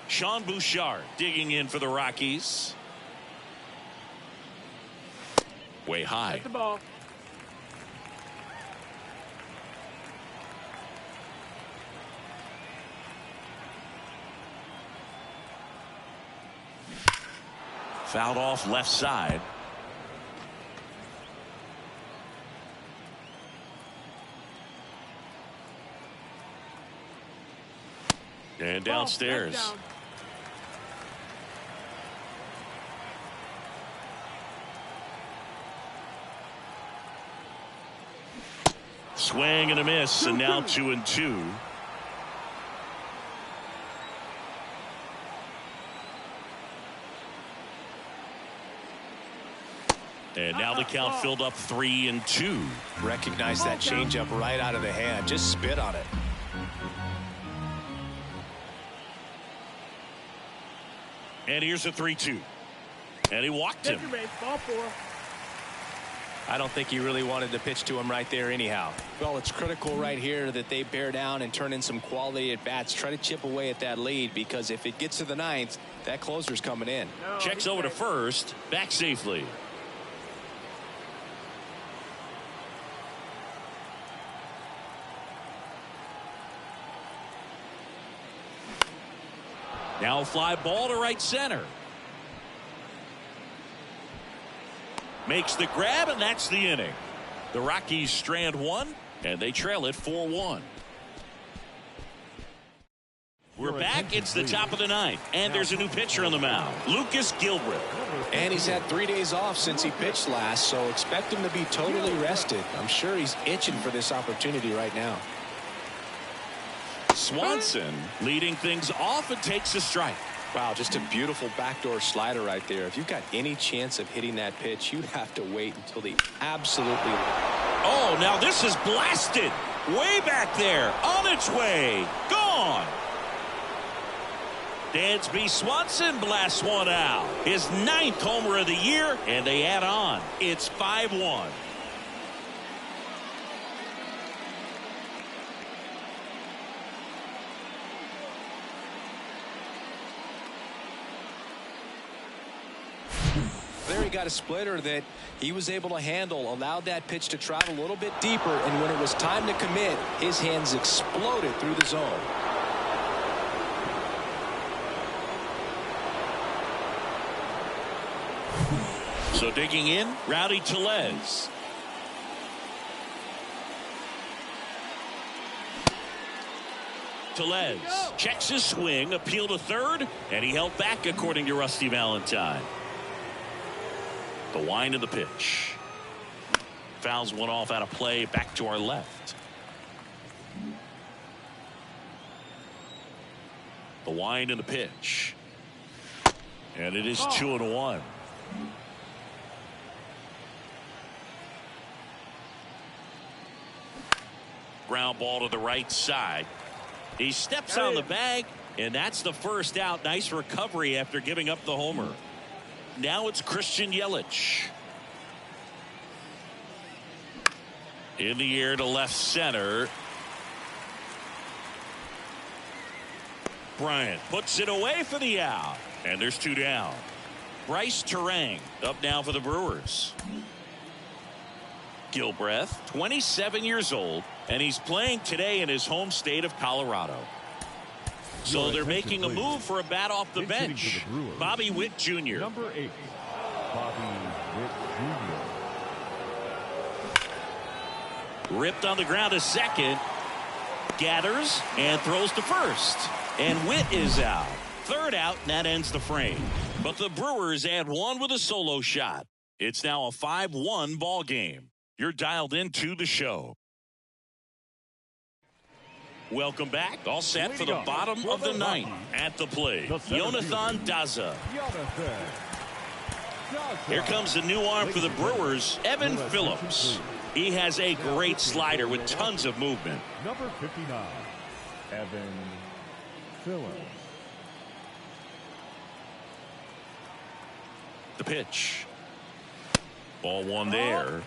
Sean Bouchard digging in for the Rockies. Way high. Hit the ball. Fouled off left side. And downstairs. Down. Swing and a miss, and now 2-2. And now the count filled up 3-2. Recognize that changeup right out of the hand. Just spit on it. And here's a 3-2. And he walked him. Ball four. I don't think he really wanted to pitch to him right there anyhow. Well, it's critical right here that they bear down and turn in some quality at bats. Try to chip away at that lead, because if it gets to the ninth, that closer's coming in. Checks over to first. Back safely. Now a fly ball to right center. Makes the grab, and that's the inning. The Rockies strand one, and they trail it 4-1. We're back. It's the top of the ninth, and there's a new pitcher on the mound, Lucas Gilbert. And he's had 3 days off since he pitched last, so expect him to be totally rested. I'm sure he's itching for this opportunity right now. Swanson leading things off and takes a strike. Wow, just a beautiful backdoor slider right there. If you've got any chance of hitting that pitch, you'd have to wait until the absolutely... Oh, now this is blasted. Way back there. On its way. Gone. Dansby Swanson blasts one out. His 9th homer of the year, and they add on. It's 5-1. There he got a splitter that he was able to handle, allowed that pitch to travel a little bit deeper, and when it was time to commit, his hands exploded through the zone. So digging in, Rowdy Tellez. Tellez checks his swing, appeal to third, and he held back according to Rusty Valentine. The wind of the pitch. Fouls one off out of play, back to our left. The wind and the pitch. And it is 2-1. Ground ball to the right side. He steps on the bag, and that's the first out. Nice recovery after giving up the homer. Now it's Christian Yelich. In the air to left center. Bryant puts it away for the out. And there's 2 down. Bryce Terang up now for the Brewers. Gilbreth, 27 years old, and he's playing today in his home state of Colorado. So they're making a move for a bat off the bench. Bobby Witt Jr. Number 8, Bobby Witt Jr. Ripped on the ground to second. Gathers and throws to first. And Witt is out. 3rd out, and that ends the frame. But the Brewers add 1 with a solo shot. It's now a 5-1 ball game. You're dialed into the show. Welcome back. All set for the bottom of the 9th. At the plate, Jonathan Daza. Here comes the new arm for the Brewers, Evan Phillips. He has a great slider with tons of movement. Number 59, Evan Phillips. The pitch. Ball 1 there.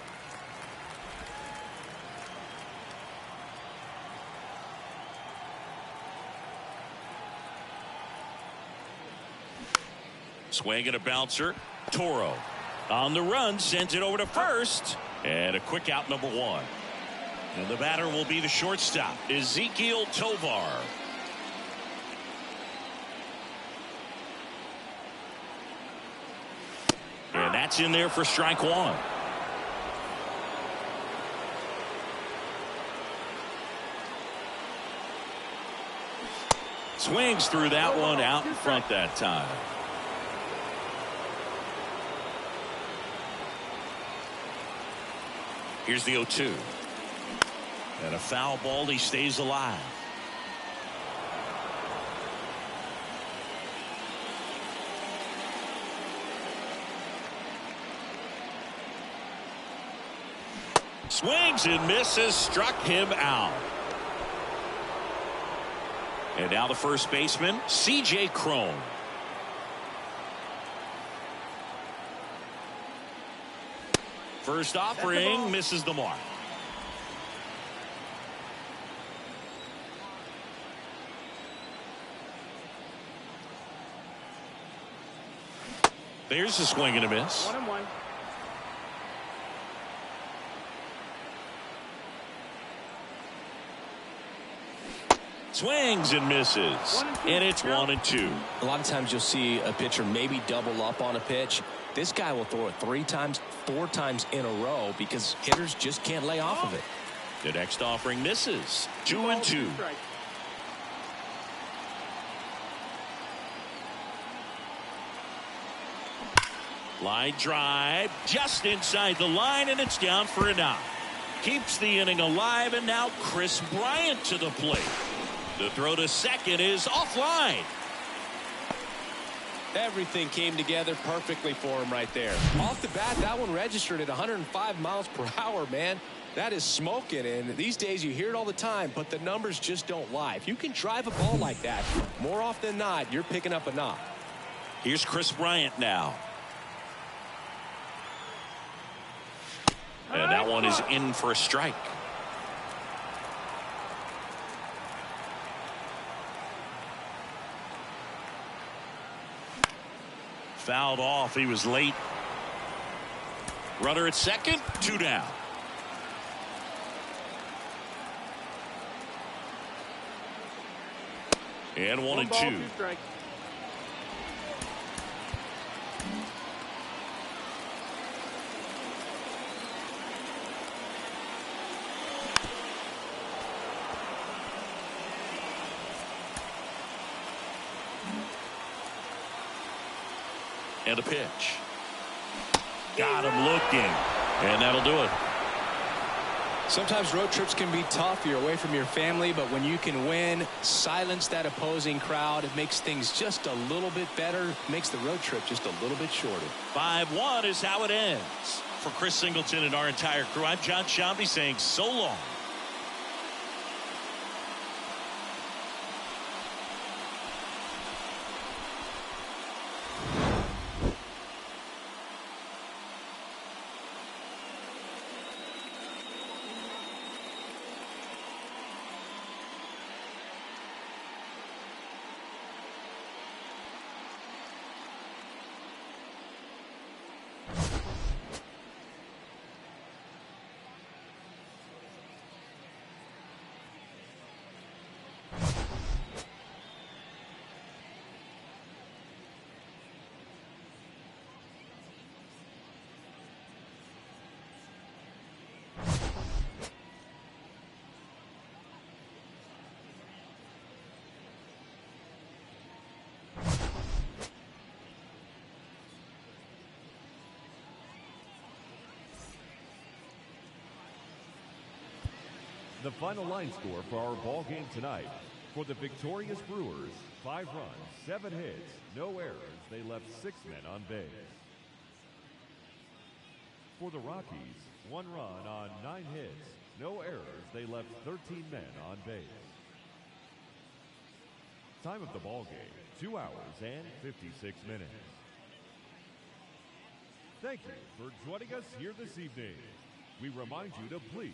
Swing and a bouncer. Toro on the run, sends it over to first, and a quick out, number 1. And the batter will be the shortstop, Ezekiel Tovar. And that's in there for strike 1. Swings through that one, out in front that time. Here's the 0-2. And a foul ball. He stays alive. Swings and misses. Struck him out. And now the first baseman, C.J. Cron. First offering misses the mark. There's a swing and a miss. 1-1. Swings and misses. And it's 1-2. A lot of times you'll see a pitcher maybe double up on a pitch. This guy will throw it 3 times, 4 times in a row because hitters just can't lay off of it. The next offering misses. 2-2. Line drive just inside the line, and it's down for a knock. Keeps the inning alive, and now Chris Bryant to the plate. The throw to second is offline. Everything came together perfectly for him right there. Off the bat, that one registered at 105 miles per hour, man. That is smoking, and these days you hear it all the time, but the numbers just don't lie. If you can drive a ball like that, more often than not, you're picking up a knock. Here's Chris Bryant now. And that one is in for a strike. Fouled off. He was late. Runner at second. 2 down. And 1-2. 2 strikes. And a pitch. Got him looking. And that'll do it. Sometimes road trips can be tough. You're away from your family, but when you can win, silence that opposing crowd, it makes things just a little bit better, makes the road trip just a little bit shorter. 5-1 is how it ends. For Chris Singleton and our entire crew, I'm John Shambi saying so long. The final line score for our ball game tonight. For the victorious Brewers, 5 runs, 7 hits, no errors. They left 6 men on base. For the Rockies, 1 run on 9 hits, no errors. They left 13 men on base. Time of the ball game, 2 hours and 56 minutes. Thank you for joining us here this evening. We remind you to please